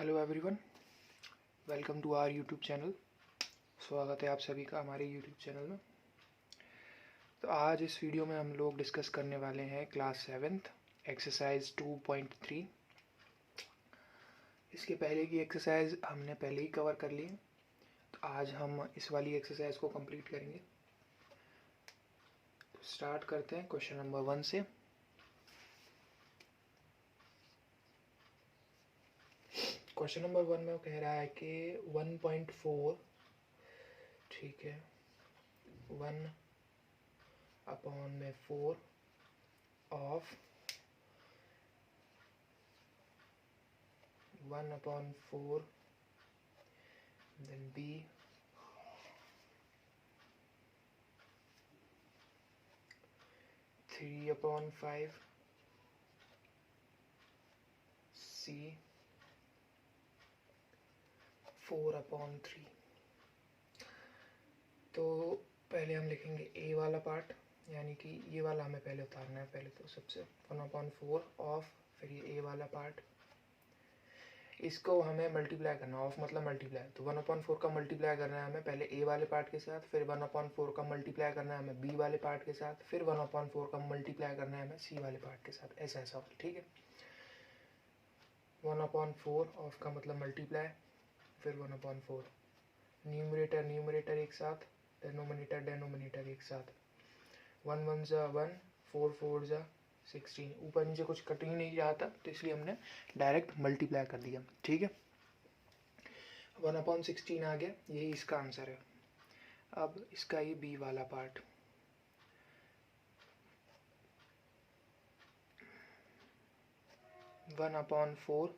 Hello everyone, welcome to our YouTube channel. स्वागत है आप सभी का हमारे यूट्यूब चैनल में। तो आज इस वीडियो में हम लोग डिस्कस करने वाले हैं क्लास 7th एक्सरसाइज 2.3। इसके पहले की एक्सरसाइज हमने पहले ही कवर कर ली है, तो आज हम इस वाली एक्सरसाइज को कंप्लीट करेंगे। तो स्टार्ट करते हैं क्वेश्चन नंबर 1 से। क्वेश्चन नंबर 1 में वो कह रहा है कि 1.4, ठीक है, 1/4 ऑफ 1/4 then b 3/5 c 4/3। तो पहले हम लिखेंगे a वाला पार्ट, यानी कि ये वाला हमें पहले उतारना है। पहले तो सबसे 1/4 ऑफ, फिर ये a वाला पार्ट, इसको हमें मल्टीप्लाई करना। ऑफ मतलब मल्टीप्लाई, तो 1/4 का मल्टीप्लाई करना है हमें पहले a वाले पार्ट के साथ, फिर 1/4 का मल्टीप्लाई करना है हमें b वाले पार्ट के साथ, फिर 1/4 का मल्टीप्लाई करना है हमें c वाले पार्ट के साथ। ऐसा ऐसा होगा, ठीक है। 1/4 ऑफ का मतलब मल्टीप्लाई, फिर 1/4, न्यूमरेटर न्यूमरेटर एक साथ, डेनोमिनेटर डेनोमिनेटर एक साथ। 1 1 जा 1, 4 4 जा 16। ऊपर नीचे कुछ कट ही नहीं रहा था, तो इसलिए हमने डायरेक्ट मल्टीप्लाई कर दिया, ठीक है। 1/16 आ गया, यही इसका आंसर है। अब इसका ये बी वाला part, one upon 4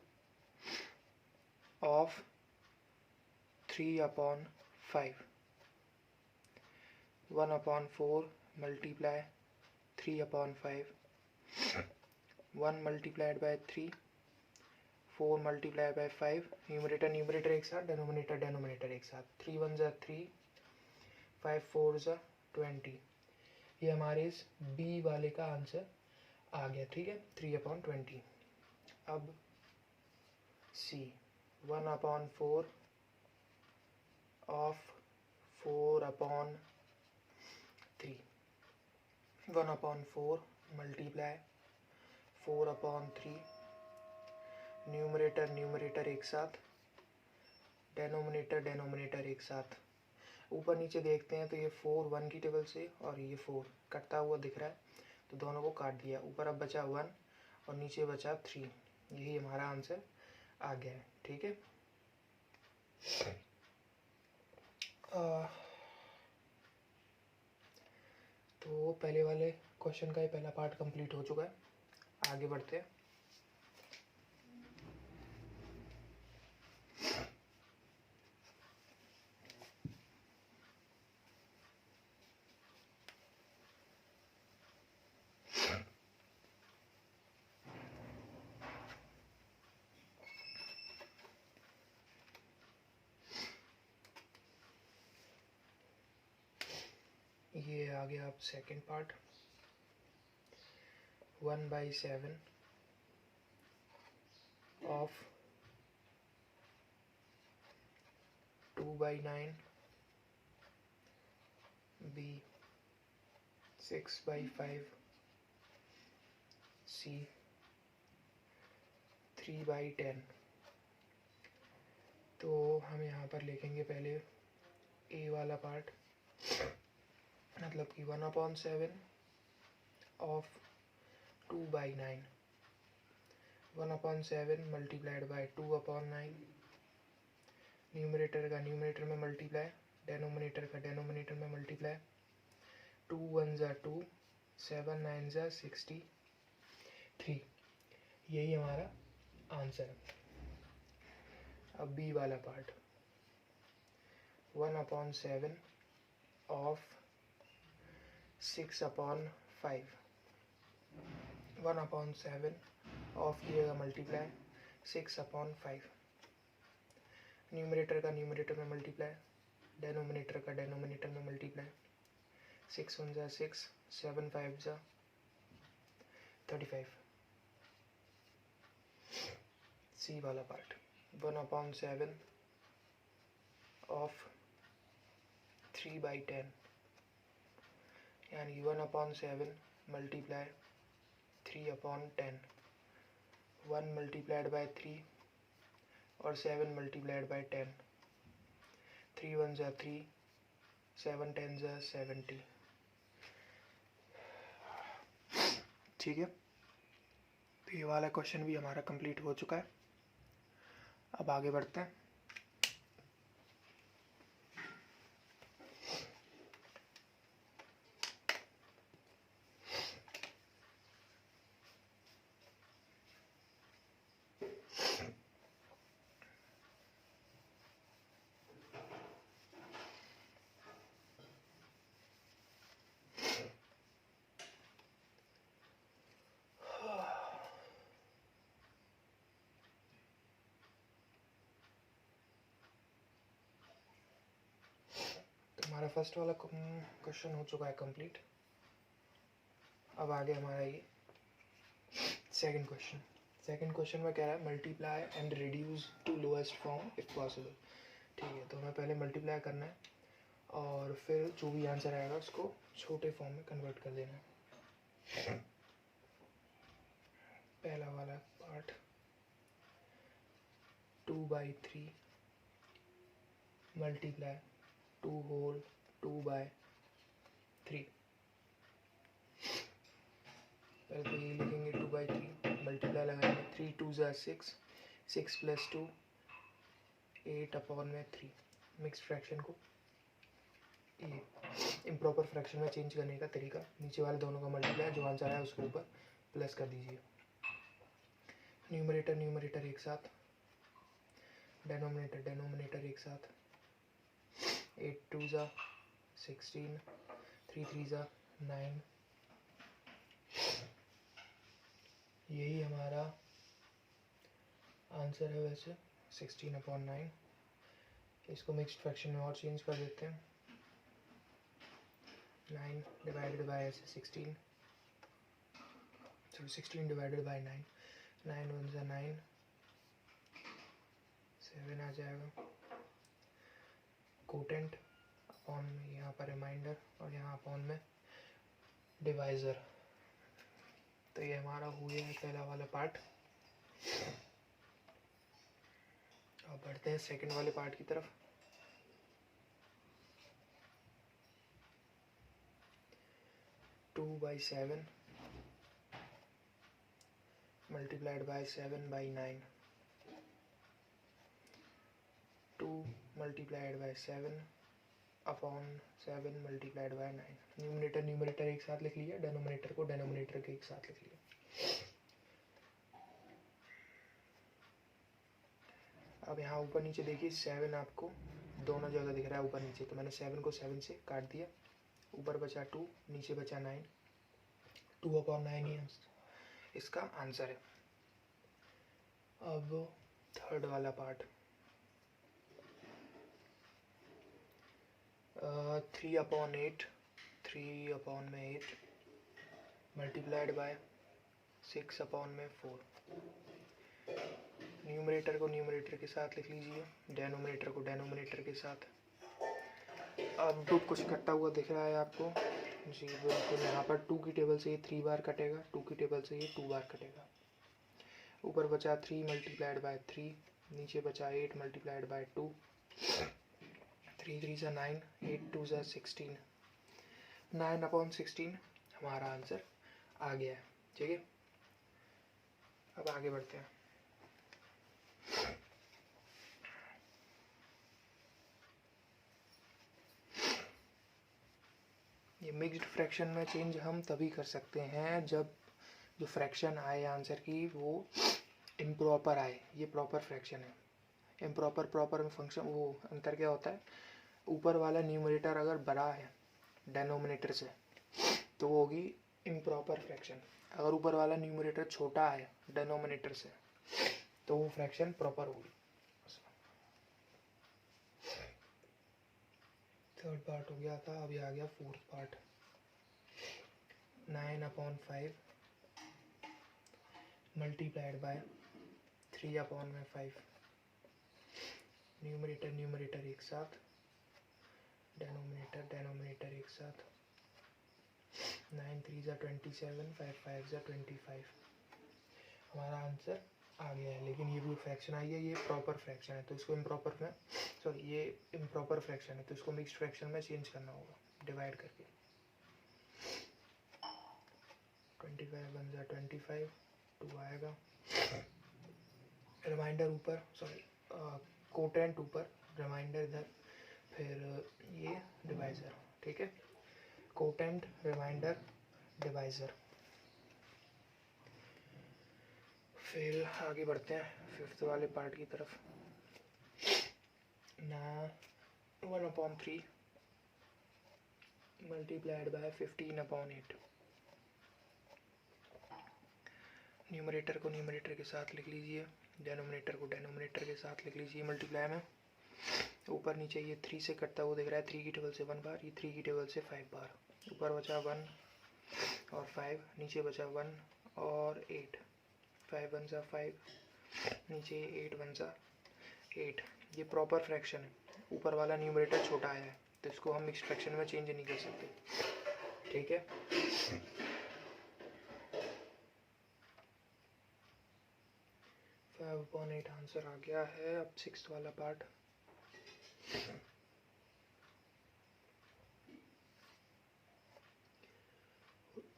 of 3/5, 1/4 multiply 3/5, 1 multiplied by 3, 4 multiply by 5, numerator numerator एक साथ, डेनोमिनेटर डेनोमिनेटर एक साथ। 3 1 जा 3, 5 4 जा 20। ये हमारे इस बी वाले का आंसर आ गया, ठीक है, 3/20। अब सी 1/4 ऑफ 4/3, 1/4 मल्टीप्लाई 4/3, न्यूमरेटर न्यूमरेटर एक साथ, डेनोमिनेटर डेनोमिनेटर एक साथ। ऊपर नीचे देखते हैं तो ये 4 1 की टेबल से और ये 4 कटता हुआ दिख रहा है, तो दोनों को काट दिया। ऊपर अब बचा 1 और नीचे बचा 3। यही हमारा आंसर आ गया है, ठीक है। तो पहले वाले क्वेश्चन का ये पहला पार्ट कंप्लीट हो चुका है। आगे बढ़ते हैं। ये आ गया अब second part, 1/7 of 2/9 b 6/5 c 3/10। तो हम यहाँ पर लिखेंगे पहले a वाला पार्ट, मतलब कि 1/7 ऑफ 2/9, 1/7 मल्टीप्लाइड बाय 2/9, न्यूमरेटर का न्यूमरेटर में मल्टीप्लाई, डेनोमिनेटर का डेनोमिनेटर में मल्टीप्लाई। 2 1 जा 2, 7 9 जा 63। यही हमारा आंसर है। अब बी वाला पार्ट, 1/7 ऑफ 6/5, 1/7 ऑफ किएगा मल्टीप्लाई 6/5, न्यूमरेटर का न्यूमरेटर में मल्टीप्लाई, डेनोमिनेटर का डेनोमिनेटर में मल्टीप्लाई। 6 1 जा 6, 7 5 जा 35। सी वाला पार्ट, 1/7 ऑफ 3/10, यानी 1/7 मल्टीप्लाई 3/10, 1 मल्टीप्लाइड बाई 3 और 7 मल्टीप्लाइड बाई 10, 3 1 जा 3, 7 10 जा 70। ठीक है, तो ये वाला क्वेश्चन भी हमारा कंप्लीट हो चुका है। अब आगे बढ़ते हैं। हमारा फर्स्ट वाला क्वेश्चन हो चुका है कंप्लीट। अब आगे हमारा ये सेकंड क्वेश्चन में कह रहा है multiply and reduce to lowest form if possible. ठीक है, तो हमें पहले मल्टीप्लाई करना है और फिर जो भी आंसर आएगा उसको छोटे फॉर्म में कन्वर्ट कर देना है। पहला वाला पार्ट 2/3 मल्टीप्लाई 2 होल 2/3। पहले तो ये लिखेंगे 2/3, मल्टीप्लाई लगाएंगे 3 2 जा 6, 6 + 2 8/3। मिक्स फ्रैक्शन को ये इम्प्रॉपर फ्रैक्शन में चेंज करने का तरीका, नीचे वाले दोनों का मल्टीप्लाई, जो आंसर आया उसके ऊपर प्लस कर दीजिए। न्यूमरेटर एक साथ, डेनोमिनेटर एक साथ। 8 2 जा 16, 3 3 जा 9। यही हमारा आंसर है वैसे 16/9। इसको मिक्स्ड फ्रैक्शन में और चेंज कर देते हैं। 9 divided by 16, sorry 16 divided by 9, 9 1 जा 9, 7 आ जाएगा। कोटेंट अपॉन में यहाँ पर रिमाइंडर और यहाँ अपॉन में डिवाइज़र। तो ये हमारा हुआ है पहला वाला पार्ट। अब बढ़ते हैं सेकंड वाले पार्ट की तरफ। Two by 7 multiplied by 7/9, 2 multiplied by 7 upon 7 multiplied by 9। Numerator एक साथ लिख लिया, डेनोमिनेटर को डेनोमिनेटर के एक साथ लिख लिया। अब यहाँ ऊपर नीचे देखिए 7 आपको दोनों जगह दिख रहा है ऊपर नीचे, तो मैंने 7 को 7 से काट दिया। ऊपर बचा 2, नीचे बचा 9, 2/9 ही इसका आंसर है। अब थर्ड वाला पार्ट 3/8 मल्टीप्लाइड बाय 6/4। न्यूमरेटर को न्यूमरेटर के साथ लिख लीजिए, डेनोमिनेटर को डेनोमिनेटर के साथ। अब कुछ कटा हुआ दिख रहा है आपको जी, बिल्कुल। यहाँ पर 2 की टेबल से ये 3 बार कटेगा, 2 की टेबल से ये 2 बार कटेगा। ऊपर बचा 3 मल्टीप्लाइड बाय 3, नीचे बचा 8 मल्टीप्लाइड बाय 2, 3 3 जा 9, 8 2 जा 16, 9/16 हमारा आंसर आ गया है। ठीक है, अब आगे बढ़ते हैं। ये मिक्स्ड फ्रैक्शन में चेंज हम तभी कर सकते हैं जब जो फ्रैक्शन आए आंसर की वो इम्प्रॉपर आए। ये प्रॉपर फ्रैक्शन है। इम्प्रॉपर प्रॉपर में फंक्शन वो अंतर क्या होता है, ऊपर वाला न्यूमरेटर अगर बड़ा है डेनोमिनेटर से तो वो होगी इम्प्रॉपर फ्रैक्शन। अगर ऊपर वाला न्यूमरेटर छोटा है डेनोमिनेटर से तो वो फ्रैक्शन प्रॉपर होगी। थर्ड पार्ट हो गया था, अभी आ गया fourth part. 9/5 multiplied by 3/5। Numerator numerator एक साथ, डेनोमिनेटर डेनोमिनेटर एक साथ, 9 3 ज़ा 27, 5 5 ज़ा 25। हमारा आंसर आ गया है। लेकिन ये जो फ्रैक्शन आई है ये प्रॉपर फ्रैक्शन है, तो इसको इम्प्रॉपर में, सॉरी ये इम्प्रॉपर फ्रैक्शन है तो इसको मिक्स्ड फ्रैक्शन में चेंज करना होगा डिवाइड करके। 25 1 ज़ा 25, 2 आएगा, रिमाइंडर ऊपर, सॉरी कोटेंट ऊपर, रिमाइंडर इधर, फिर ये डिवाइज़र, ठीक है, कोटेंट रिमाइंडर डिवाइज़र। फिर आगे बढ़ते हैं फिफ्थ वाले पार्ट की तरफ। ना 1/3 मल्टीप्लाइड बाय 15/8। न्यूमरेटर को न्यूमरेटर के साथ लिख लीजिए, डेनोमिनेटर को डेनोमिनेटर के साथ लिख लीजिए मल्टीप्लाई में। ऊपर नीचे ये 3 से कटता हुआ दिख रहा है, 3 की टेबल से 1 बार, ये 3 की टेबल से 5 बार। ऊपर बचा 1 और 5, नीचे बचा 1 और 8, 5 1 ज़ा 5, नीचे 8 1 ज़ा 8। ये प्रॉपर फ्रैक्शन है, ऊपर वाला न्यूमरेटर छोटा आया है तो इसको हम मिक्स्ड फ्रैक्शन में चेंज नहीं कर सकते, ठीक है। 5/8 आंसर आ गया है। अब सिक्स्थ वाला part.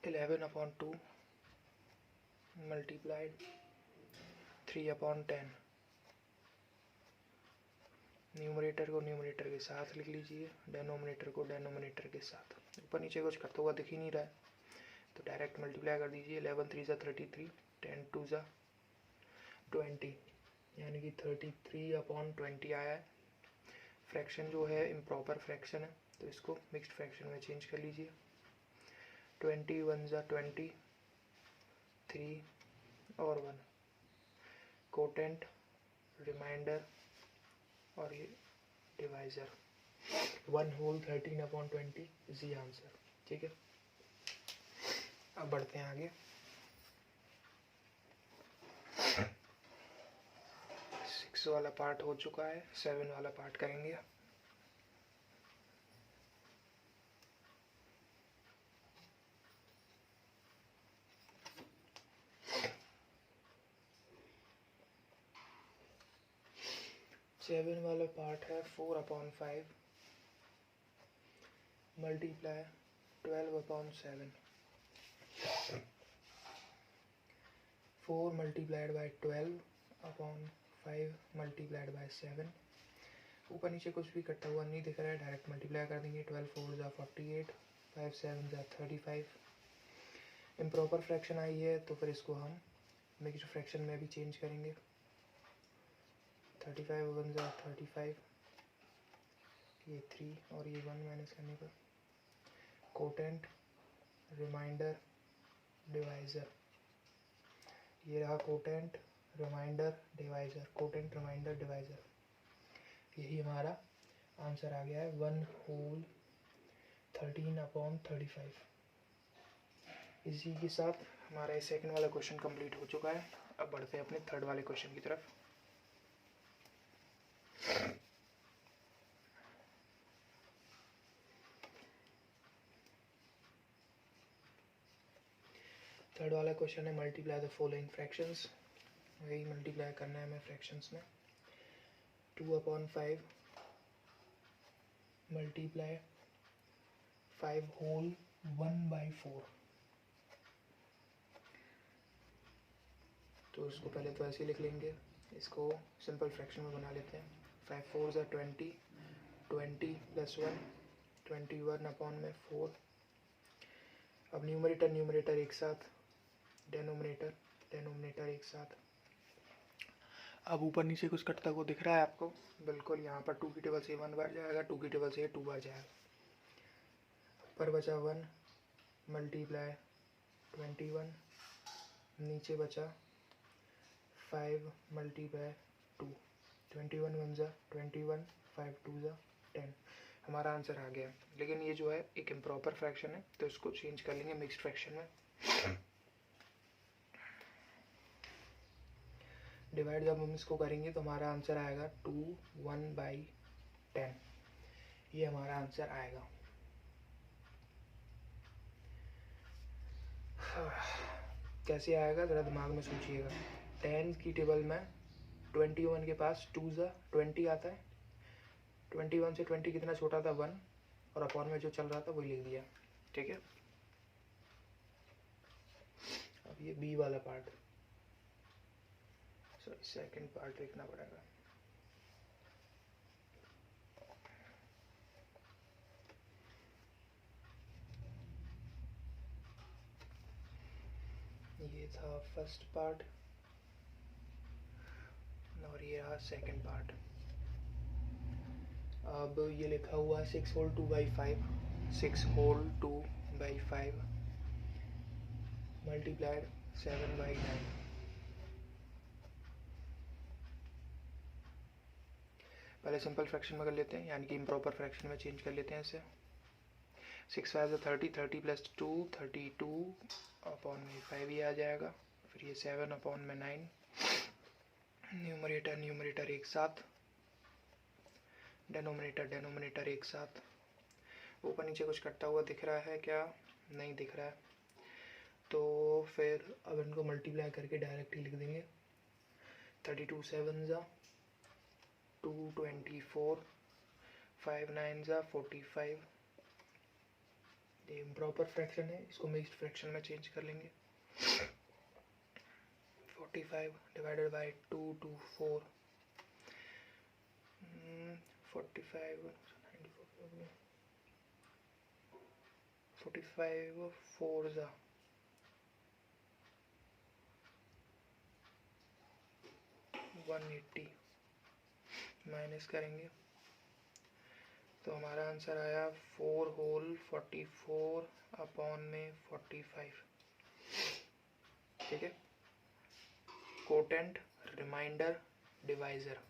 Eleven upon 2 multiplied 3/10। Numerator को न्यूमरेटर के साथ लिख लीजिए, डेनोमिनेटर को डेनोमिनेटर के साथ। ऊपर नीचे कुछ करता हुआ दिख ही नहीं रहा है तो डायरेक्ट मल्टीप्लाई कर दीजिए। 11 3 ज़ा 33, 10 2 ज़ा 20, यानी कि 33/20 आया है। फ्रैक्शन जो है इम्प्रॉपर फ्रैक्शन है तो इसको मिक्स्ड फ्रैक्शन में चेंज कर लीजिए। 20 1 ज़ा 20, 3 और 1, कोटेंट रिमाइंडर और ये divisor. 1 whole 13/20 is the answer, ठीक है। अब बढ़ते हैं आगे। 6 वाला पार्ट हो चुका है, 7 वाला पार्ट करेंगे। सेवन वाला पार्ट है 4/5 multiply 12/7। 4 multiplied by 12/5 multiplied by 7। ऊपर नीचे कुछ भी कटता हुआ नहीं दिख रहा है, डायरेक्ट मल्टीप्लाई कर देंगे। 12 4 ज़ा 48, 5 7 ज़ा 35। इम्प्रॉपर फ्रैक्शन आई है तो फिर इसको हम मिक्स्ड फ्रैक्शन में भी चेंज करेंगे। 35 1 ज़ा 35, ये 3 और ये 1 माइनस करने पर कोटेंट रिमाइंडर डिवाइज़र। ये रहा quotient remainder divisor, quotient remainder divisor. यही हमारा आंसर आ गया है, 1 होल 13/35। इसी के साथ हमारा ये सेकंड वाला क्वेश्चन कंप्लीट हो चुका है। अब बढ़ते हैं अपने थर्ड वाले क्वेश्चन की तरफ। थर्ड वाला क्वेश्चन है मल्टीप्लाई द फॉलोइंग फ्रैक्शंस। वही मल्टीप्लाई करना है हमें फ्रैक्शंस में। 2/5 मल्टीप्लाई 5 होल 1/4। तो इसको पहले तो ऐसे लिख लेंगे, इसको सिंपल फ्रैक्शन में बना लेते हैं। 5 4 ज़ा 20, 20 + 1 21/4। अब न्यूमरेटर न्यूमरेटर एक साथ, डेनोमिनेटर डेनोमिनेटर एक साथ। अब ऊपर नीचे कुछ कटता हुआ दिख रहा है आपको, बिल्कुल यहाँ पर 2 की टेबल से 1 बार जाएगा, 2 की टेबल से 2 बार जाएगा। ऊपर बचा 1 मल्टीप्लाई 21, नीचे बचा 5 मल्टीप्लाई 2, 21 1 ज़ा 21, 5 2 ज़ा 10। हमारा आंसर आ गया। लेकिन ये जो है एक इम्प्रॉपर फ्रैक्शन है तो इसको चेंज कर लेंगे मिक्स्ड फ्रैक्शन में। डिवाइड जब हम इसको करेंगे तो हमारा आंसर आएगा 2 1/10, ये हमारा आंसर आएगा। कैसे आएगा ज़रा दिमाग में सोचिएगा। 10 की टेबल में 21 के पास 2 ज़ा 20 आता है, 21 से 20 कितना छोटा था 1, और अपॉन में जो चल रहा था वही लिख दिया। ठीक है, अब ये बी वाला पार्ट, सॉरी सेकंड पार्ट लिखना पड़ेगा। ये था फर्स्ट पार्ट और ये रहा सेकंड पार्ट। अब ये लिखा हुआ 6 होल 2/5, 6 होल 2/5 मल्टीप्लाइड 7/9। पहले सिंपल फ्रैक्शन में कर लेते हैं, यानी कि इम्प्रॉपर फ्रैक्शन में चेंज कर लेते हैं इसे। 6 5 30, 30 + 2 32/5 ये आ जाएगा। फिर ये 7/9, न्यूमरेटर एक साथ, डेनोमिनेटर एक साथ। ऊपर नीचे कुछ कटता हुआ दिख रहा है क्या? नहीं दिख रहा है, तो फिर अब इनको मल्टीप्लाई करके डायरेक्ट ही लिख देंगे। 32 7 ज़ा 224, 5 9 ज़ा 45। ये इम्प्रॉपर फ्रैक्शन है, इसको मिक्स्ड फ्रैक्शन में चेंज कर लेंगे। 45 डिवाइडेड बाय 2 2 4, 45 4 ज़ा 180, माइनस करेंगे तो हमारा आंसर आया 4 होल 44/45। ठीक है, कोटेंट, रिमाइंडर, डिवाइज़र।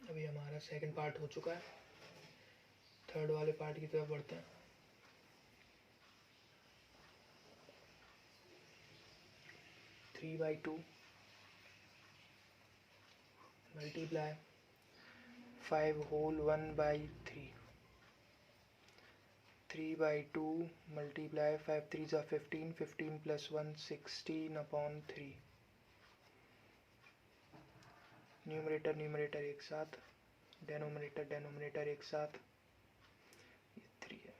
अभी हमारा सेकंड पार्ट हो चुका है, थर्ड वाले पार्ट की तरफ बढ़ते हैं। Three by two multiply 5 whole 1/3, 3/2 multiply 5 3 ज़ा 15, 15 + 1 16/3। न्यूमरेटर एक साथ, डेनोमिनेटर एक साथ। ये 3 है,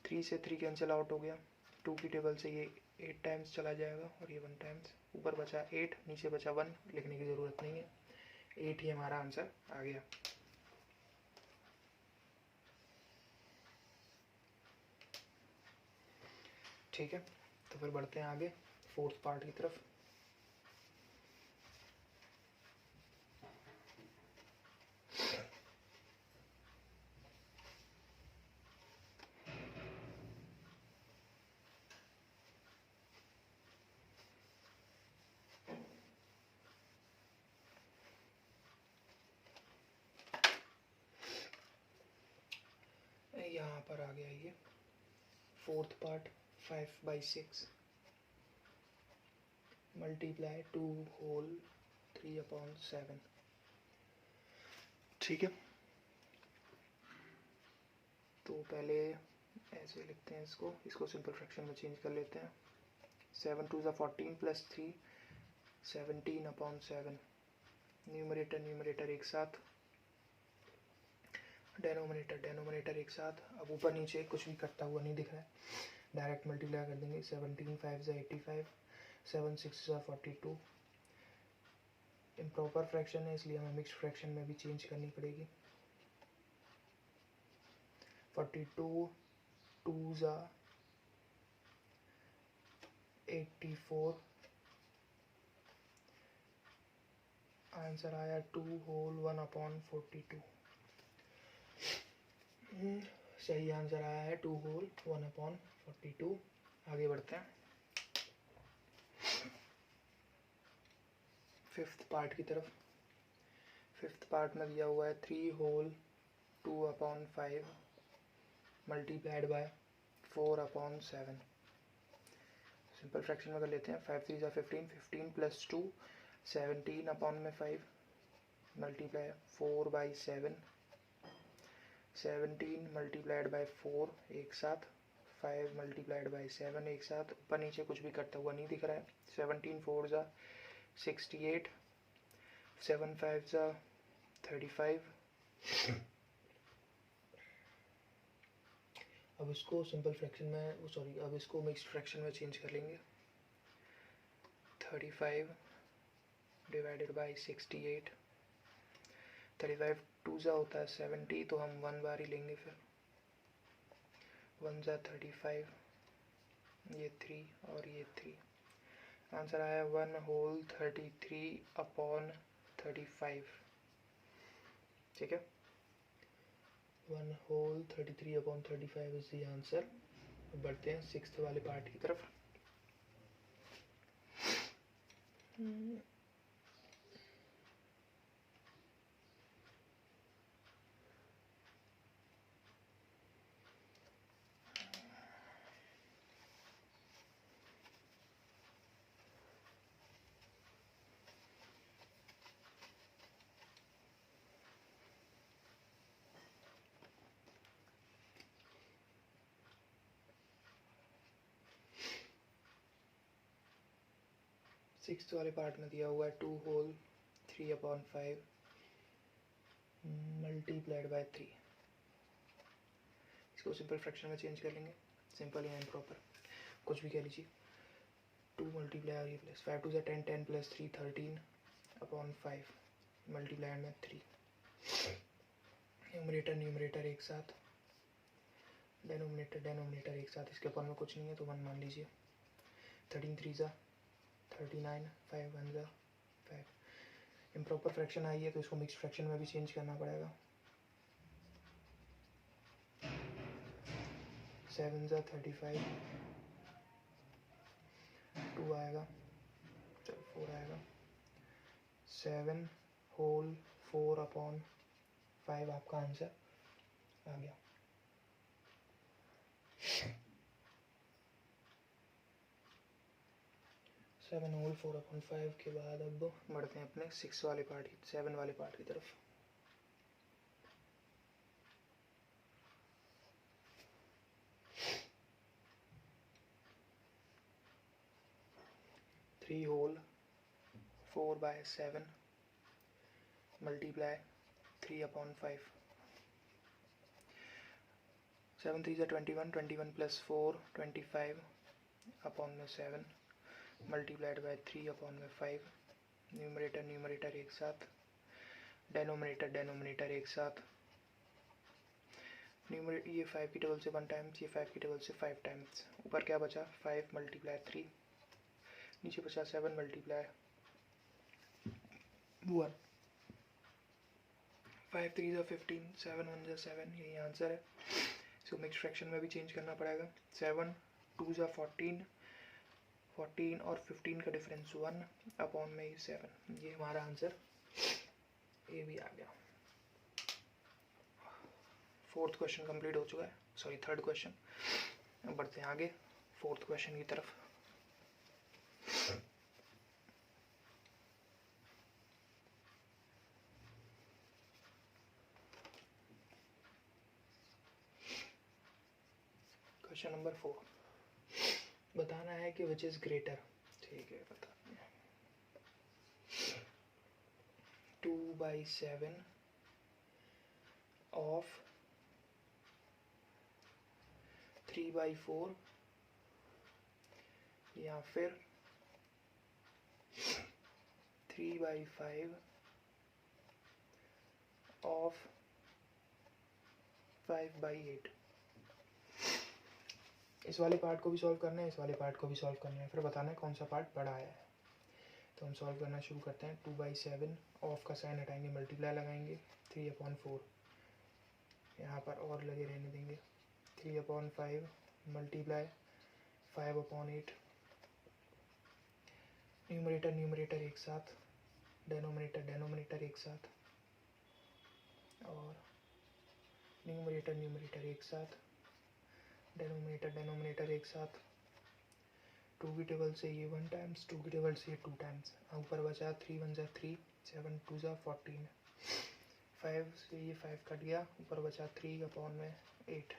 3 से 3 कैंसिल आउट हो गया। 2 की टेबल से ये 8 टाइम्स चला जाएगा और ये 1 टाइम्स। ऊपर बचा 8, नीचे बचा 1, लिखने की ज़रूरत नहीं है। 8 ही हमारा आंसर आ गया। ठीक है, तो फिर बढ़ते हैं आगे फोर्थ पार्ट की तरफ। यहाँ पर आ गया ये फोर्थ पार्ट, 5/6 मल्टीप्लाई 2 होल 3/7। ठीक है, तो पहले ऐसे लिखते हैं इसको सिंपल फ्रैक्शन में चेंज कर लेते हैं। 7 2 ज़ा 14 + 3 17/7। न्यूमरेटर एक साथ, डेनोमिनेटर एक साथ। अब ऊपर नीचे कुछ भी कटता हुआ नहीं दिख रहा है, डायरेक्ट मल्टीप्लाई कर देंगे। 17 5 ज़ा 85, 7 6 ज़ा 42। इम्प्रॉपर फ्रैक्शन है इसलिए हमें मिक्स्ड फ्रैक्शन में भी चेंज करनी पड़ेगी। 42 2 ज़ा 84, आंसर आया 2 होल 1/42। सही आंसर आया है 2 होल 1/42। आगे बढ़ते हैं फिफ्थ पार्ट की तरफ। फिफ्थ पार्ट में दिया हुआ है 3 whole 2/5 multiplied by 4/7। Simple fraction में कर लेते हैं। 5 3 15, 15 + 2 17 अपॉन में 5 मल्टीप्लाई 4 बाई 7, 17 मल्टीप्लाइड बाई 4 एक साथ, 5 मल्टीप्लाइड बाई 7 एक साथ, ऊपर नीचे कुछ भी करता हुआ नहीं दिख रहा है। 17 4 ज़ा 68, 7 5 ज़ा 35। अब इसको सिंपल फ्रैक्शन में अब इसको मिक्स्ड फ्रैक्शन में चेंज कर लेंगे। 35 डिवाइडेड बाई 68, 35 2 ज़ा होता है 70, तो हम 1 बार ही लेंगे फिर। 1 ज़ा 35, ये 3 और ये 3। आंसर आया 1 होल 33 अपॉन 35। ठीक है, 1 whole 33 upon 35 is the answer. बढ़ते हैं 6th वाले पार्ट की तरफ। सिक्स्थ वाले पार्ट में दिया हुआ है 2 होल 3 अपॉन 5 मल्टीप्लाइड बाय 3। इसको सिंपल फ्रैक्शन में चेंज कर लेंगे, सिंपल या इम्प्रॉपर कुछ भी कह लीजिए। 2 मल्टीप्लाई और ये प्लस 5 2 ज़ा 10, 10 + 3 13 अपॉन 5 मल्टीप्लाइड में 3। न्यूमरेटर एक साथ, डेनोमिनेटर एक साथ, इसके ऊपर में कुछ नहीं है तो 1 मान लीजिए। 13 3 ज़ा 39, 5 1 ज़ा 5। इम्प्रॉपर फ्रैक्शन आई है तो इसको मिक्स फ्रैक्शन में भी चेंज करना पड़ेगा। 7 ज़ा 35, 2 आएगा, चल 4 आएगा। 7 होल 4 अपॉन 5 आपका आंसर आ गया। सेवन होल 4 अपॉन 5 के बाद अब बढ़ते हैं अपने 7 वाले पार्ट की तरफ। Three whole 4 by 7 multiply 3 upon 5। 7 3 ज़ा 21, 21 + 4 25 अपॉन में 7 मल्टीप्लाइड बाय 3 अपॉन में 5। न्यूमरेटर एक साथ, डेनोमिनेटर एक साथ। ये 5 की टेबल से 1 टाइम्स, ये 5 की टेबल से 5 टाइम्स। ऊपर क्या बचा 5 मल्टीप्लाई 3, नीचे बचा 7 मल्टीप्लाई 1। 5 3 ज़ा 15, 7 1 ज़ा 7, यही आंसर है। इसको मिक्स फ्रैक्शन में भी चेंज करना पड़ेगा। 7 2 ज़ा 14, 14 और 15 का डिफरेंस 1 अपॉन में 7, ये हमारा आंसर ये भी आ गया। फोर्थ क्वेश्चन कंप्लीट हो चुका है, सॉरी थर्ड क्वेश्चन। अब बढ़ते हैं आगे फोर्थ क्वेश्चन की तरफ। क्वेश्चन नंबर 4, बताना है कि विच इज ग्रेटर। ठीक है, बताते हैं। 2/7 ऑफ 3/4 या फिर 3/5 ऑफ 5/8। इस वाले पार्ट को भी सॉल्व करना है, इस वाले पार्ट को भी सॉल्व करना है, फिर बताना है कौन सा पार्ट बड़ा है। तो हम सॉल्व करना शुरू करते हैं। 2/7 ऑफ का साइन हटाएंगे, मल्टीप्लाई लगाएंगे, 3/4 यहाँ पर और लगे रहने देंगे। 3/5 मल्टीप्लाई 5/8। न्यूमरेटर एक साथ, डेनोमिनेटर एक साथ, और न्यूमरेटर एक साथ, डेनोमिनेटर एक साथ, 2 की टेबल से ये 1 टाइम्स, 2 की टेबल से ये 2 टाइम्स, ऊपर बचा 3 1 जा 3, 7 2 जा 14, 5 से ये 5 कट गया, ऊपर बचा 3 अपॉन में 8।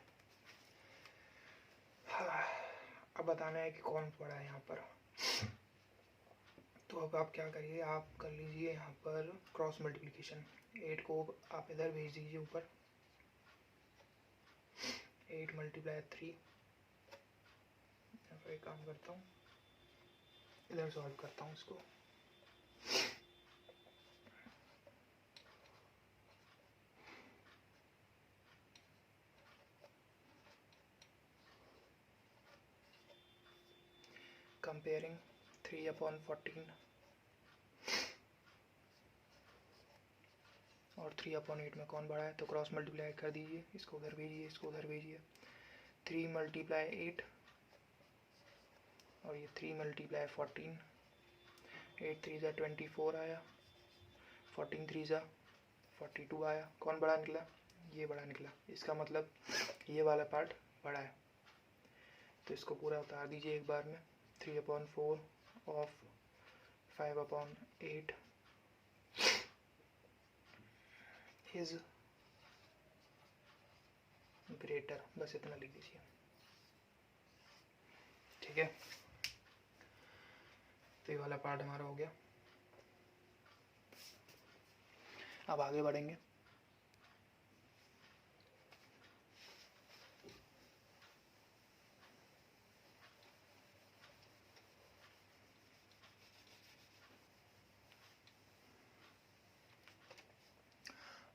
अब बताना है कि कौन पड़ा है यहाँ पर। तो अब आप क्या करिए, आप कर लीजिए यहाँ पर क्रॉस मल्टीप्लिकेशन। 8 को आप इधर भेज दीजिए ऊपर, 8 मल्टीप्लाई 3। एक काम करता हूँ, इधर सॉल्व करता हूँ इसको। कंपेयरिंग 3/14 और 3/8 में कौन बड़ा है, तो क्रॉस मल्टीप्लाई कर दीजिए, इसको उधर भेजिए, इसको उधर भेजिए। 3 मल्टीप्लाई 8 और ये 3 मल्टीप्लाई 14, 8 3 जा 24 आया, 14 3 जा 42 आया। कौन बड़ा निकला, ये बड़ा निकला। इसका मतलब ये वाला पार्ट बड़ा है। तो इसको पूरा उतार दीजिए एक बार में। 3/4 ऑफ 5/8 इज ग्रेटर, बस इतना लिख दीजिए, ठीक है। तो ये वाला पार्ट हमारा हो गया। अब आगे बढ़ेंगे।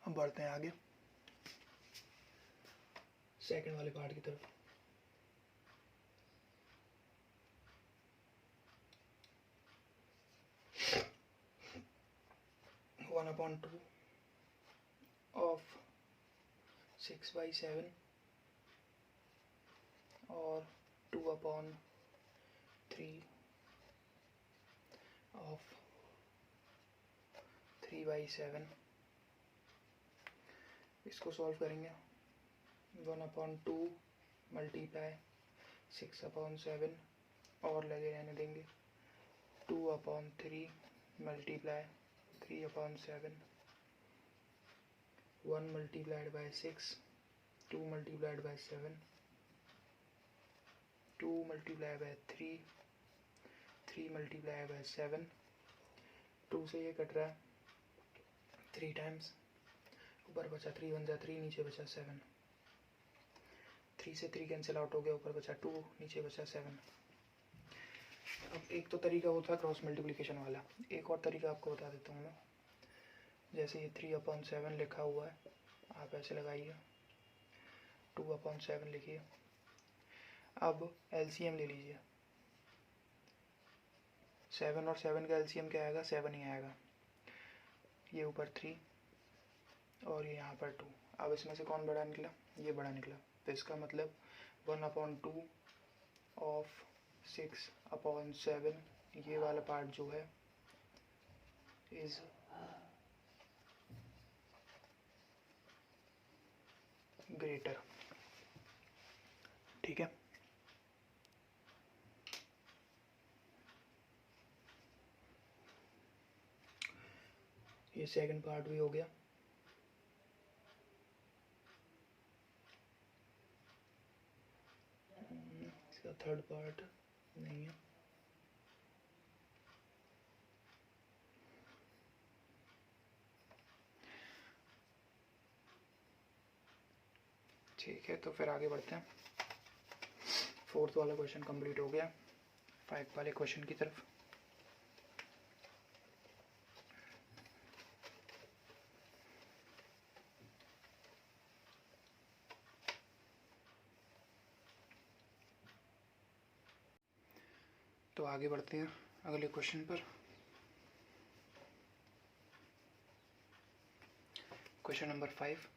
अब बढ़ते हैं आगे सेकंड वाले पार्ट की तरफ। वन अपॉन 2 ऑफ 6/7 और 2/3 ऑफ 3/7। इसको सॉल्व करेंगे। 1/2 मल्टीप्लाई 6/7 और लगे रहने देंगे। 2/3 multiply 3/7, 1 multiplied by 6, 2 multiplied by 7, 2 multiplied by 3, 3 multiplied by 7, 2 से ये कट रहा है 3 टाइम्स, ऊपर बचा 3 1 जा 3, नीचे बचा 7, 3 से 3 कैंसिल आउट हो गया, ऊपर बचा 2, नीचे बचा 7। अब एक तो तरीका होता है क्रॉस मल्टीप्लिकेशन वाला, एक और तरीका आपको बता देता हूँ मैं। जैसे ये 3/7 लिखा हुआ है, आप ऐसे लगाइए, 2/7 लिखिए। अब एलसीएम ले लीजिए। 7 और 7 का एलसीएम क्या आएगा, 7 ही आएगा। ये ऊपर 3 और ये यहाँ पर 2। अब इसमें से कौन बड़ा निकला, ये बड़ा निकला। तो इसका मतलब 1/2 ऑफ 6/7 ये वाला पार्ट जो है इज ग्रेटर, ठीक है। ये सेकंड पार्ट भी हो गया। इसका थर्ड पार्ट नहीं है। ठीक है, तो फिर आगे बढ़ते हैं। फोर्थ वाला क्वेश्चन कंप्लीट हो गया। 5 वाले क्वेश्चन की तरफ। तो आगे बढ़ते हैं अगले क्वेश्चन पर। Question number 5।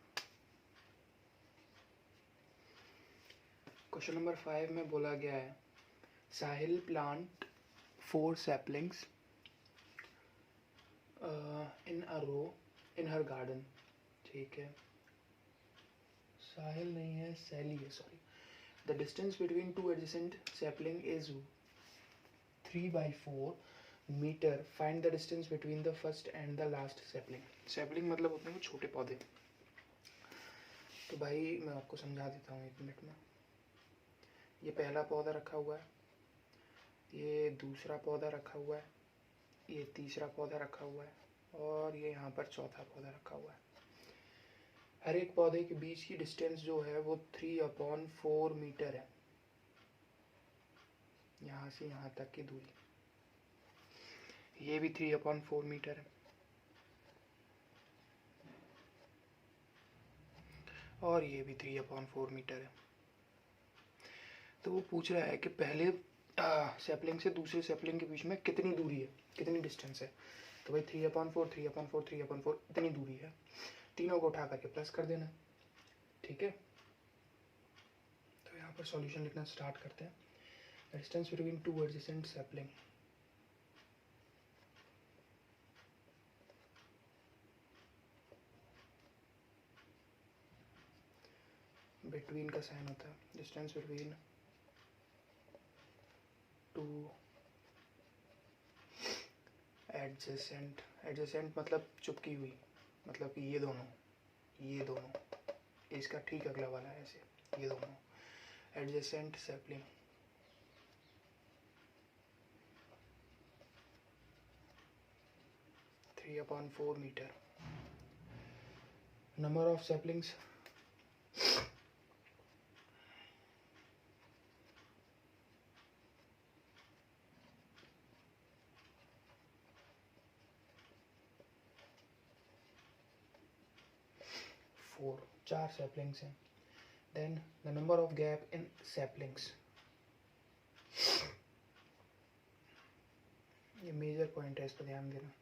क्वेश्चन नंबर 5 में बोला गया है Sahil plant 4 saplings in a row in her garden. ठीक है, साहिल नहीं है, सैली है, sorry. The distance between 2 adjacent sapling is 3/4 metre, find the distance between the first and the last sapling. Sapling मतलब होते हैं वो छोटे पौधे। तो भाई मैं आपको समझा देता हूँ 1 मिनट में। ये पहला पौधा रखा हुआ है, ये दूसरा पौधा रखा हुआ है, ये तीसरा पौधा रखा हुआ है, और ये यहाँ पर चौथा पौधा रखा हुआ है। हर एक पौधे के बीच की डिस्टेंस जो है वो 3/4 मीटर है, यहाँ से यहाँ तक की दूरी। ये भी 3/4 मीटर है, और ये भी 3/4 मीटर है। तो वो पूछ रहा है कि पहले सैपलिंग से दूसरे सैपलिंग के बीच में कितनी दूरी है, कितनी डिस्टेंस है। तो भाई 3/4 3/4 3/4 इतनी दूरी है। तीनों को उठा करके प्लस कर देना, ठीक है। तो यहाँ पर सॉल्यूशन लिखना स्टार्ट करते हैं। Distance between two adjacent sapling, between का साइन होता है, distance between two adjacent. Adjacent मतलब चुपकी हुई, मतलब कि ये दोनों इसका ठीक अगला वाला है, ऐसे ये दोनों adjacent sapling. Three upon 4 metre. Number of saplings, चार सैपलिंग्स हैं। Then the number of gap in saplings, ये मेजर पॉइंट है, इस पर ध्यान देना।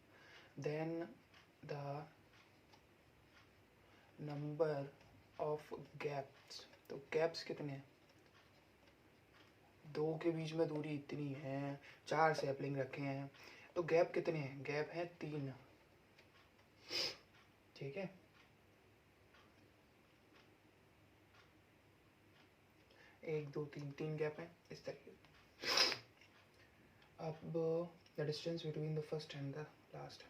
Then the number of gaps, तो गैप्स कितने हैं, दो के बीच में दूरी इतनी है, चार सैपलिंग रखे हैं, तो गैप कितने हैं, गैप है 3, ठीक है। एक दो तीन, 3 गैप हैं इस तरीके। अब the distance between the first and the last,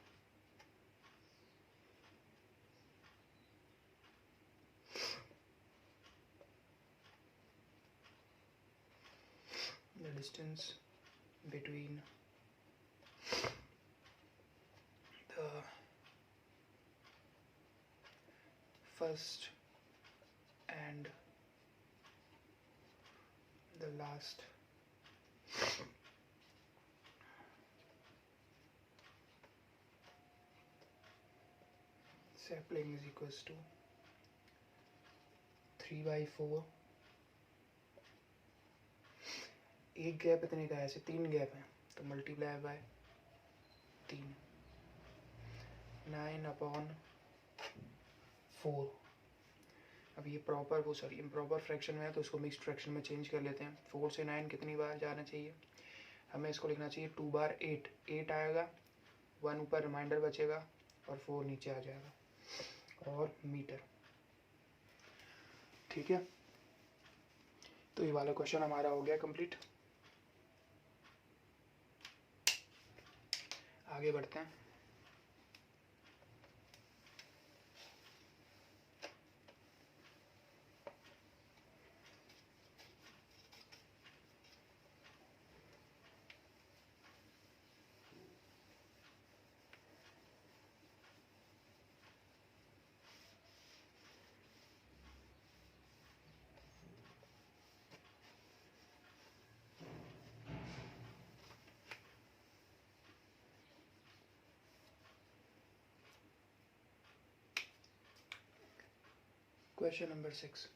the distance between the first and the last sapling is equals to 3/4। एक गैप इतने का है, ऐसे 3 गैप हैं, तो मल्टीप्लाई बाय 3, 9/4। अब ये प्रॉपर वो सॉरी इम्प्रॉपर फ्रैक्शन में है, तो इसको मिक्स्ड फ्रैक्शन में चेंज कर लेते हैं। 4 से 9 कितनी बार जाना चाहिए, हमें इसको लिखना चाहिए 2 बार 8, 8 आएगा, 1 ऊपर रिमाइंडर बचेगा और 4 नीचे आ जाएगा, और मीटर, ठीक है। तो ये वाला क्वेश्चन हमारा हो गया कंप्लीट। आगे बढ़ते हैं। Question number 6.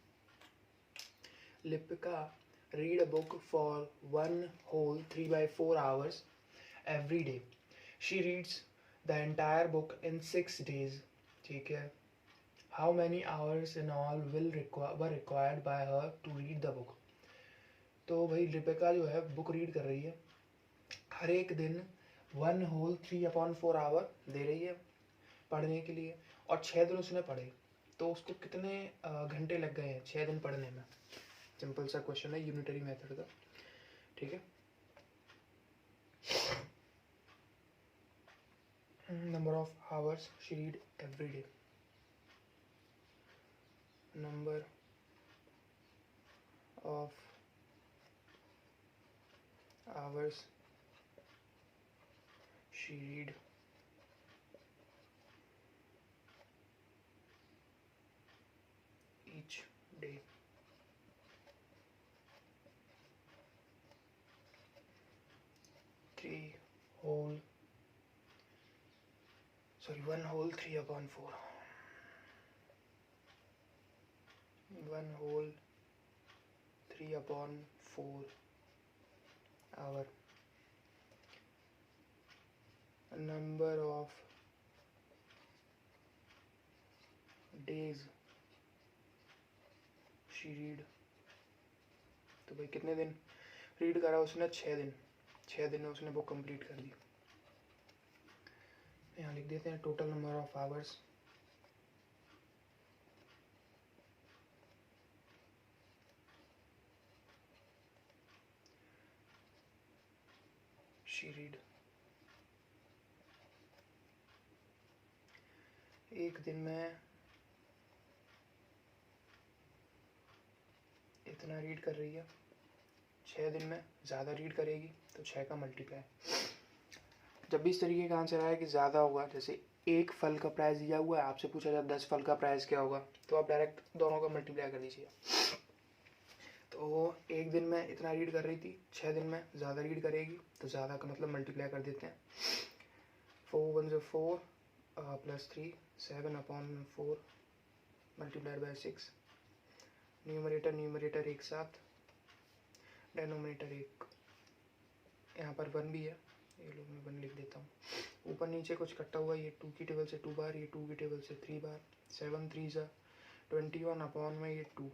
Lipika read a book for one whole 3/4 hours every day. She reads the entire book in 6 days. ठीक है. How many hours in all were required by her to read the book? तो भाई लिपिका जो है book read कर रही है, हर एक दिन 1 whole 3/4 आवर दे रही है पढ़ने के लिए, और 6 दिन उसने पढ़े, तो उसको कितने घंटे लग गए हैं 6 दिन पढ़ने में। सिंपल सा क्वेश्चन है यूनिटरी मेथड का, ठीक है। Number of hours she read every day. Number of hours she read each day. One whole 3/4. 1/3/4 hour. Number of days she read. तो भाई कितने दिन रीड करा उसने? 6 दिन। 6 दिन में उसने बुक कंप्लीट कर दी। यहाँ लिख देते हैं total number of hours. She read. एक दिन में इतना रीड कर रही है, 6 दिन में ज़्यादा रीड करेगी तो 6 का मल्टीप्लाई। जब भी इस तरीके का आंसर आया कि ज़्यादा होगा, जैसे एक फल का प्राइस दिया हुआ है, आपसे पूछा जाए 10 फल का प्राइस क्या होगा, तो आप डायरेक्ट दोनों का मल्टीप्लाई कर दीजिए। तो एक दिन में इतना रीड कर रही थी, 6 दिन में ज़्यादा रीड करेगी तो ज़्यादा का मतलब मल्टीप्लाई कर देते हैं। 4 1 × 4 + 3 7/4 मल्टीप्लाइड बाय 6। न्यूमरेटर एक साथ, डेनोमिनेटर एक। यहाँ पर 1 भी है, ये लोग मैं 1 लिख देता हूँ। ऊपर नीचे कुछ कटा हुआ, ये 2 की टेबल से 2 बार, ये 2 की टेबल से 3 बार। 7 3 = 21/, ये 2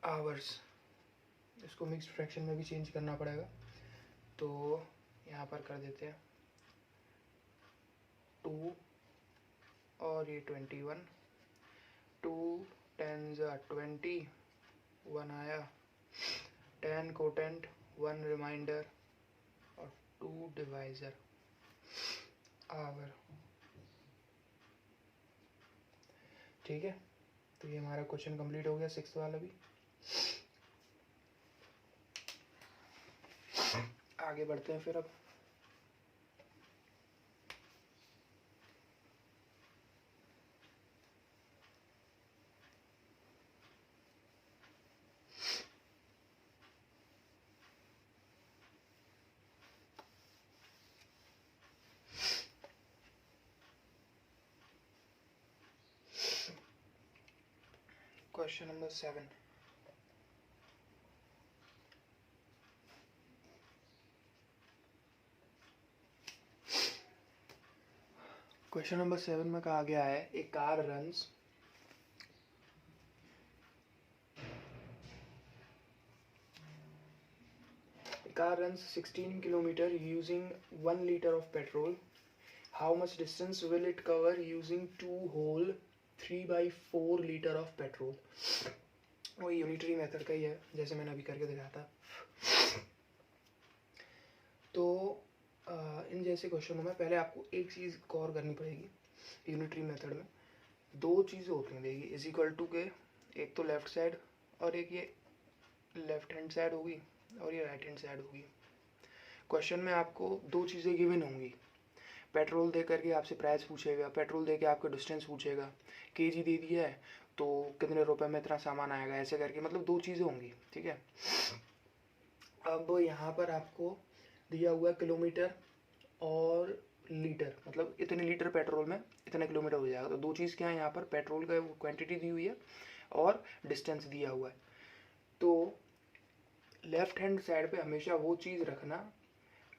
आवर्स। इसको मिक्स्ड फ्रैक्शन में भी चेंज करना पड़ेगा, तो यहाँ पर कर देते हैं 2 और ये 21। 2 10 = 20, 1 आया। 10 कोटेंट, 1 रिमाइंडर और 2 डिवाइजर आवर। ठीक है, तो ये हमारा क्वेश्चन कंप्लीट हो गया 6th वाला भी। आगे बढ़ते हैं फिर अब। Question number 7. क्वेश्चन नंबर 7 में कहा गया है ए car runs car runs 16 kilometer using 1 liter of petrol. How much distance will it cover using 2 whole 3/4 liter of petrol? वो यूनिटरी मेथड का ही है, जैसे मैंने अभी करके दिखाया था। तो इन जैसे क्वेश्चनों में पहले आपको एक चीज़ गौर करनी पड़ेगी। यूनिटरी मेथड में 2 चीज़ें होती हैं, देखिए इज इक्वल टू के, एक तो लेफ्ट साइड और एक ये लेफ्ट हैंड साइड होगी और ये राइट हैंड साइड होगी। क्वेश्चन में आपको 2 चीज़ें गिवन होंगी। पेट्रोल दे करके आपसे प्राइस पूछेगा, पेट्रोल दे के आपका डिस्टेंस पूछेगा, केजी दे दिया है तो कितने रुपए में इतना सामान आएगा, ऐसे करके मतलब 2 चीज़ें होंगी। ठीक है, अब यहाँ पर आपको दिया हुआ किलोमीटर और लीटर, मतलब इतने लीटर पेट्रोल में इतने किलोमीटर हो जाएगा। तो 2 चीज़ क्या है यहाँ पर, पेट्रोल का क्वांटिटी दी हुई है और डिस्टेंस दिया हुआ है। तो लेफ्ट हैंड साइड पे हमेशा वो चीज़ रखना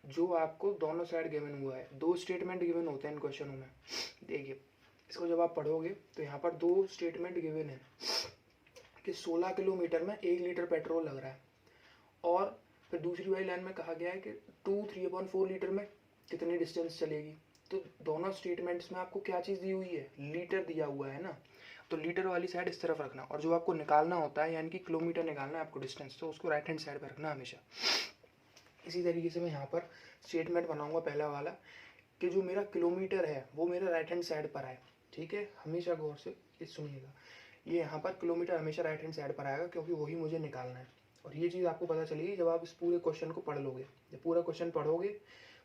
जो आपको दोनों साइड गिवन हुआ है। 2 स्टेटमेंट गिवन होते हैं इन क्वेश्चनों में। देखिए इसको जब आप पढ़ोगे तो यहाँ पर 2 स्टेटमेंट गिवन है कि 16 किलोमीटर में 1 लीटर पेट्रोल लग रहा है, और फिर दूसरी वाली लाइन में कहा गया है कि 2 3/4 लीटर में कितनी डिस्टेंस चलेगी। तो दोनों स्टेटमेंट्स में आपको क्या चीज़ दी हुई है, लीटर दिया हुआ है ना, तो लीटर वाली साइड इस तरफ रखना, और जो आपको निकालना होता है यानी कि किलोमीटर निकालना है आपको डिस्टेंस, तो उसको राइट हैंड साइड पर रखना हमेशा। इसी तरीके से मैं यहाँ पर स्टेटमेंट बनाऊंगा पहला वाला कि जो मेरा किलोमीटर है वो मेरा राइट हैंड साइड पर आए। ठीक है, हमेशा गौर से इस सुनिएगा, ये यहाँ पर किलोमीटर हमेशा राइट हैंड साइड पर आएगा क्योंकि वही मुझे निकालना है। और ये चीज़ आपको पता चलेगी जब आप इस पूरे क्वेश्चन को पढ़ लोगे। जब पूरा क्वेश्चन पढ़ोगे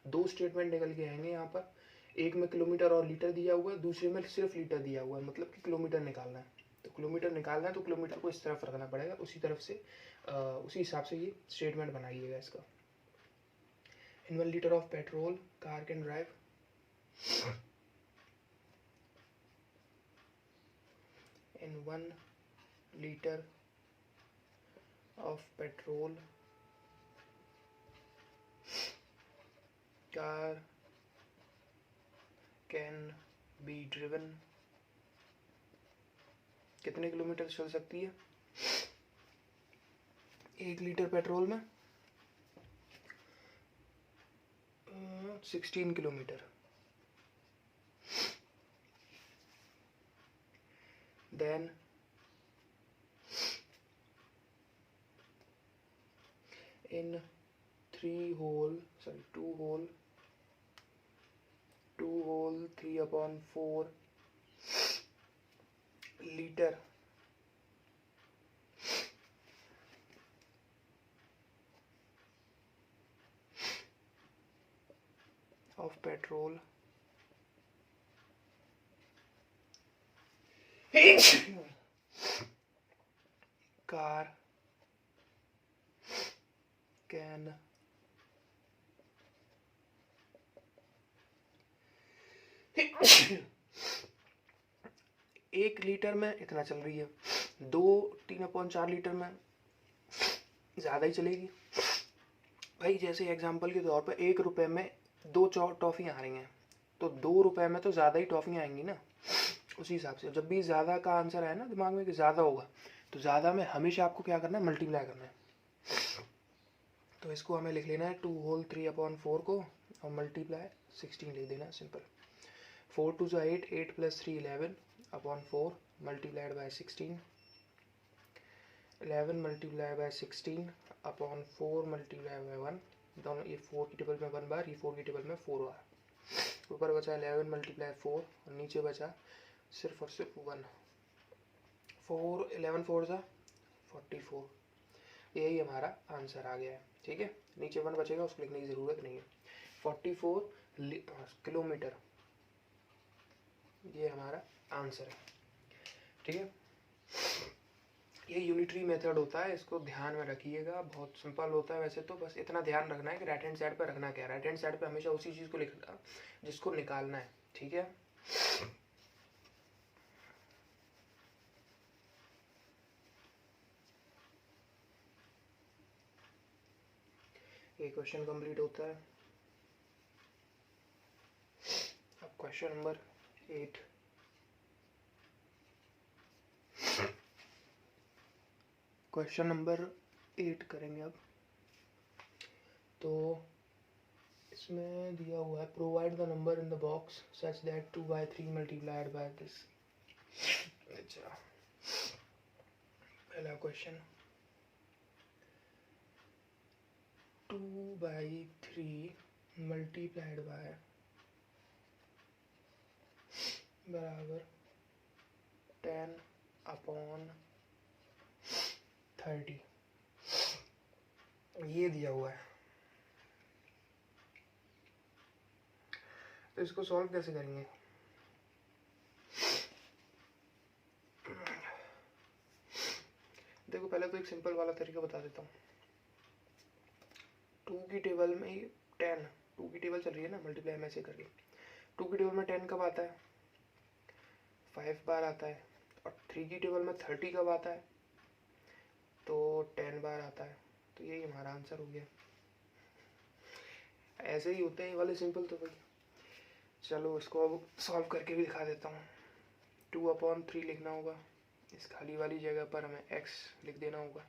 2 स्टेटमेंट निकल के आएंगे यहाँ पर, एक में किलोमीटर और लीटर दिया हुआ है, दूसरे में सिर्फ लीटर दिया हुआ है, मतलब कि किलोमीटर निकालना है। तो किलोमीटर निकालना है तो किलोमीटर को इस तरफ रखना पड़ेगा, उसी तरफ से उसी हिसाब से ये स्टेटमेंट बनाइएगा इसका। इन 1 liter of petrol car can drive in 1 liter of petrol car can be driven, कितने किलोमीटर चल सकती है 1 लीटर पेट्रोल में? 16 kilometre. Then in 2 whole 3/4 liter of petrol car can एक लीटर में इतना चल रही है, 3/4 लीटर में ज़्यादा ही चलेगी भाई। जैसे एग्जांपल के तौर पर 1 रुपये में 2 टॉफ़ियाँ आ रही हैं, तो 2 रुपये में तो ज़्यादा ही टॉफ़ियाँ आएंगी ना। उसी हिसाब से जब भी ज़्यादा का आंसर आए ना दिमाग में कि ज़्यादा होगा, तो ज़्यादा में हमेशा आपको क्या करना है, मल्टीप्लाई करना है। तो इसको हमें लिख लेना है 2 whole 3/4 को और मल्टीप्लाई 16 लिख देना है, simple. 4 2 = 8, 8 + 3 11/4 multiplied by 16, 11 multiply by 16/4 multiply by 1, दोनों ये 4 की टेबल में 1 बार, ये 4 की टेबल में 4 बार। ऊपर बचा 11 मल्टीप्लाई 4 और नीचे बचा सिर्फ और सिर्फ 1। 4 11 4 सा 44, यही हमारा आंसर आ गया है। ठीक है, नीचे 1 बचेगा, उसको लिखने की ज़रूरत नहीं है। 44 किलोमीटर, ये हमारा आंसर है। ठीक है, ये यूनिटरी मेथड होता है, इसको ध्यान में रखिएगा, बहुत सिंपल होता है वैसे तो। बस इतना ध्यान रखना है कि राइट हैंड साइड पर रखना क्या है। राइट हैंड साइड पे हमेशा उसी चीज़ को लिखना जिसको निकालना है। ठीक है, ये क्वेश्चन कंप्लीट होता है। अब क्वेश्चन नंबर 8, क्वेश्चन नंबर 8 करेंगे अब। तो इसमें दिया हुआ है provide the number in the box such that 2/3 multiplied by this. अच्छा, पहला क्वेश्चन 2/3 मल्टीप्लाइड बाय बराबर 10/30, ये दिया हुआ है। तो इसको सॉल्व कैसे करेंगे? देखो, पहले तो एक सिंपल वाला तरीका बता देता हूँ। 2 की टेबल में 10, 2 की टेबल चल रही है ना, मल्टीप्लाई में ऐसे करके 2 की टेबल में 10 कब आता है? 5 बार आता है। और 3 की टेबल में 30 कब आता है? तो 10 बार आता है। तो यही हमारा आंसर हो गया। ऐसे ही होते हैं ये वाले सिंपल। तो भाई चलो इसको अब सॉल्व करके भी दिखा देता हूँ। 2/3 लिखना होगा, इस खाली वाली जगह पर हमें x लिख देना होगा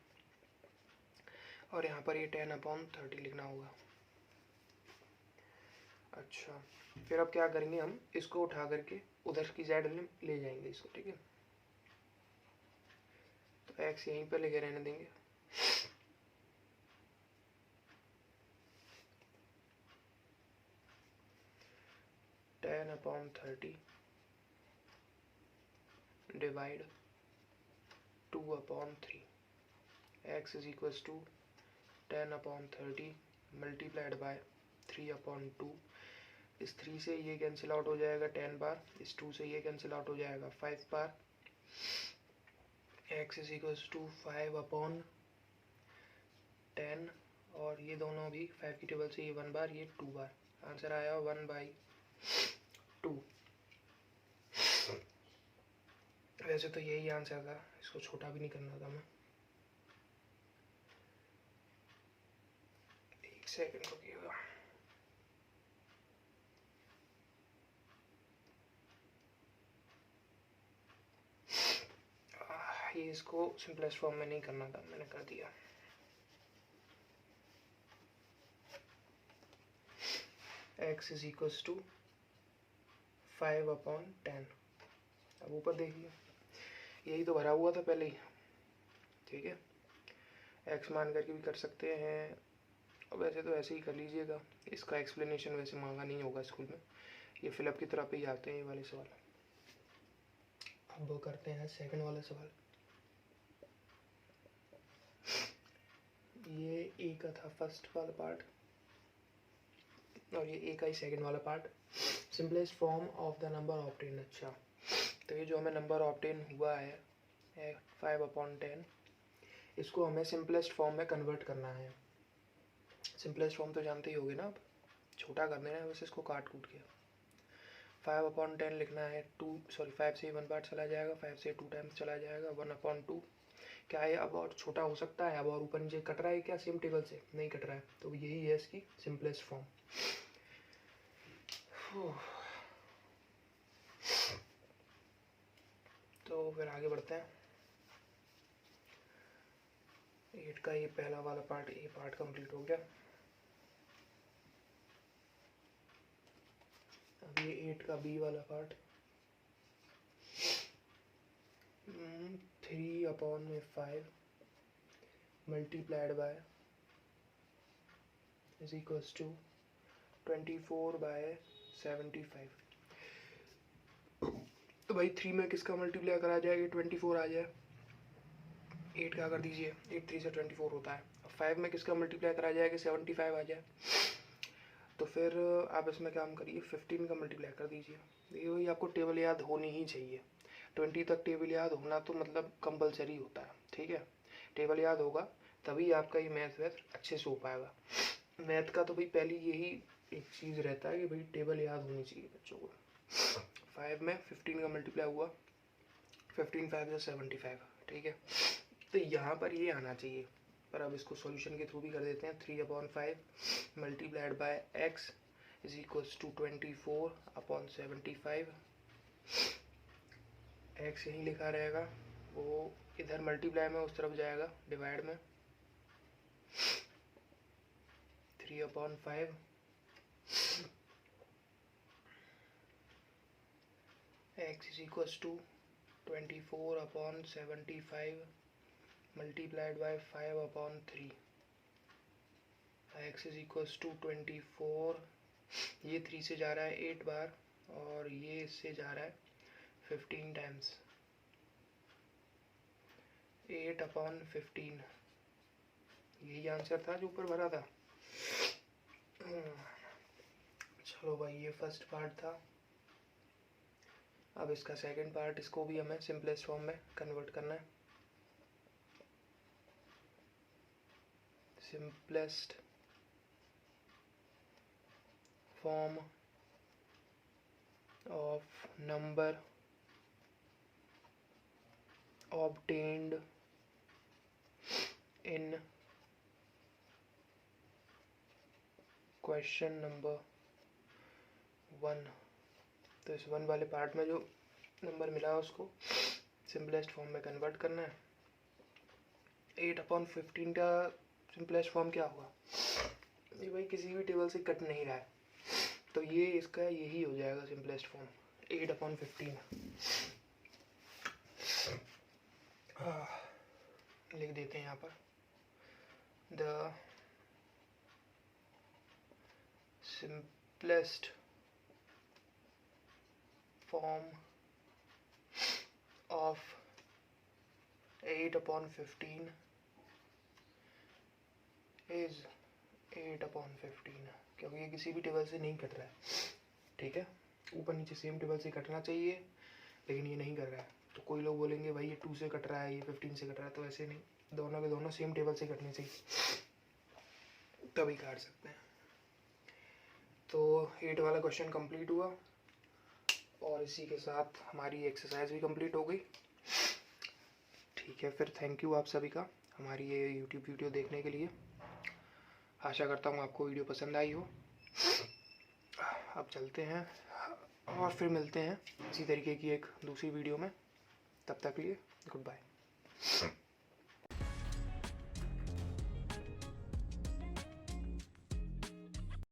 और यहाँ पर ये 10/30 लिखना होगा। अच्छा, फिर अब क्या करेंगे, हम इसको उठा करके उधर की साइड में ले जाएंगे इसको। ठीक है, तो x यहीं पर लेके रहने देंगे। 10/30 divide 2/3 x is equals to 10/30 multiplied by 3/2। इस 3 से ये कैंसिल आउट हो जाएगा 10 बार, इस 2 से ये कैंसिल आउट हो जाएगा 5 बार। x इज इक्वल्स टू 5/10 और ये दोनों भी 5 की टेबल से ये 1 बार, ये 2 बार। आंसर आया 1/2। वैसे तो यही आंसर था, इसको छोटा भी नहीं करना था मैं। एक सेकंड रुकिएगा। ये इसको सिंपलेस्ट फॉर्म में नहीं करना था, मैंने कर दिया। x is equals to 5/10। अब ऊपर देखिए, यही तो भरा हुआ था पहले ही, ठीक है। x मान करके भी कर सकते हैं, वैसे तो ऐसे ही कर लीजिएगा। इसका एक्सप्लेनेशन वैसे मांगा नहीं होगा स्कूल में, ये फिलअप की तरफ ही आते हैं ये वाले सवाल। अब वो करते हैं सेकंड वाला सवाल। ये ए का था फर्स्ट वाला पार्ट और ये ए का ही सेकंड वाला part. Simplest form of the number obtain. अच्छा, तो ये जो हमें नंबर ऑब्टेन हुआ है 5/10, इसको हमें सिंपलेस्ट फॉर्म में कन्वर्ट करना है। सिंपलेस्ट फॉर्म तो जानते ही होगे ना, आप छोटा कर देना है बस इसको काट कूट के। 5/10 लिखना है 5 से 1 बार चला जाएगा, 5 से 2 टाइम्स चला जाएगा, 1/2। क्या है, अब और छोटा हो सकता है, अब और ऊपर नीचे कट रहा है क्या सेम टेबल से? नहीं कट रहा है, तो यही है इसकी सिंपलेस्ट फॉर्म। तो फिर आगे बढ़ते हैं। 8 का ये पहला वाला पार्ट, ये पार्ट कंप्लीट हो गया। अब ये 8 का बी वाला part. 3/5 multiplied by is equals to 24/75। तो भाई 3 में किसका मल्टीप्लाई करा जाएगा 24 आ जाए। 8 का कर दीजिए, 8 3 से 24 होता है। 5 में किसका मल्टीप्लाई करा जाएगा 75 आ जाए। तो फिर आप इसमें काम करिए, 15 का मल्टीप्लाई कर दीजिए। देखिए भाई, आपको टेबल याद होनी ही चाहिए। 20 तक टेबल याद होना तो मतलब कंपलसरी होता है, ठीक है। टेबल याद होगा तभी आपका ये मैथ अच्छे से हो पाएगा। मैथ का तो भाई पहले यही एक चीज़ रहता है कि भाई टेबल याद होनी चाहिए बच्चों को। 5 में 15 का मल्टीप्लाई हुआ, 15 5 से 75, ठीक है। तो यहाँ पर ये आना चाहिए, पर अब इसको सॉल्यूशन के थ्रू भी कर देते हैं। 3/5 multiplied by x is equals to 24/75। x यहीं लिखा रहेगा, वो इधर मल्टीप्लाई में उस तरफ जाएगा, डिवाइड में 3/5 x is equals to 24/75 multiplied by 5/3। x is equals to 24, ये 3 से जा रहा है 8 बार और ये इससे जा रहा है 15 टाइम्स। 8/15 यही आंसर था जो ऊपर भरा था। चलो भाई, ये फर्स्ट पार्ट था। अब इसका सेकंड पार्ट, इसको भी हमें सिंपलेस्ट फॉर्म में कन्वर्ट करना है। Simplest form of number obtained in question number 1। तो इस 1 वाले पार्ट में जो नंबर मिला है उसको सिंपलेस्ट फॉर्म में कन्वर्ट करना है। 8/15 का सिंपलेस्ट फॉर्म क्या होगा? ये भाई किसी भी टेबल से कट नहीं रहा है, तो ये इसका यही हो जाएगा सिंपलेस्ट फॉर्म 8/15। लिख देते हैं यहाँ पर, the simplest form of 8/15 is 8/15, क्योंकि ये किसी भी टेबल से नहीं कट रहा है, ठीक है। ऊपर नीचे सेम टेबल से कटना चाहिए, लेकिन ये नहीं कर रहा है। तो कोई लोग बोलेंगे भाई ये 2 से कट रहा है, ये 15 से कट रहा है, तो ऐसे नहीं, दोनों के दोनों सेम टेबल से कटने चाहिए, तभी काट सकते हैं। तो 8 वाला क्वेश्चन कंप्लीट हुआ और इसी के साथ हमारी एक्सरसाइज भी कंप्लीट हो गई, ठीक है। फिर थैंक यू आप सभी का हमारी ये यूट्यूब वीडियो देखने के लिए। आशा करता हूँ आपको वीडियो पसंद आई हो। अब चलते हैं और फिर मिलते हैं इसी तरीके की एक दूसरी वीडियो में। तब तक के लिए गुड बाय।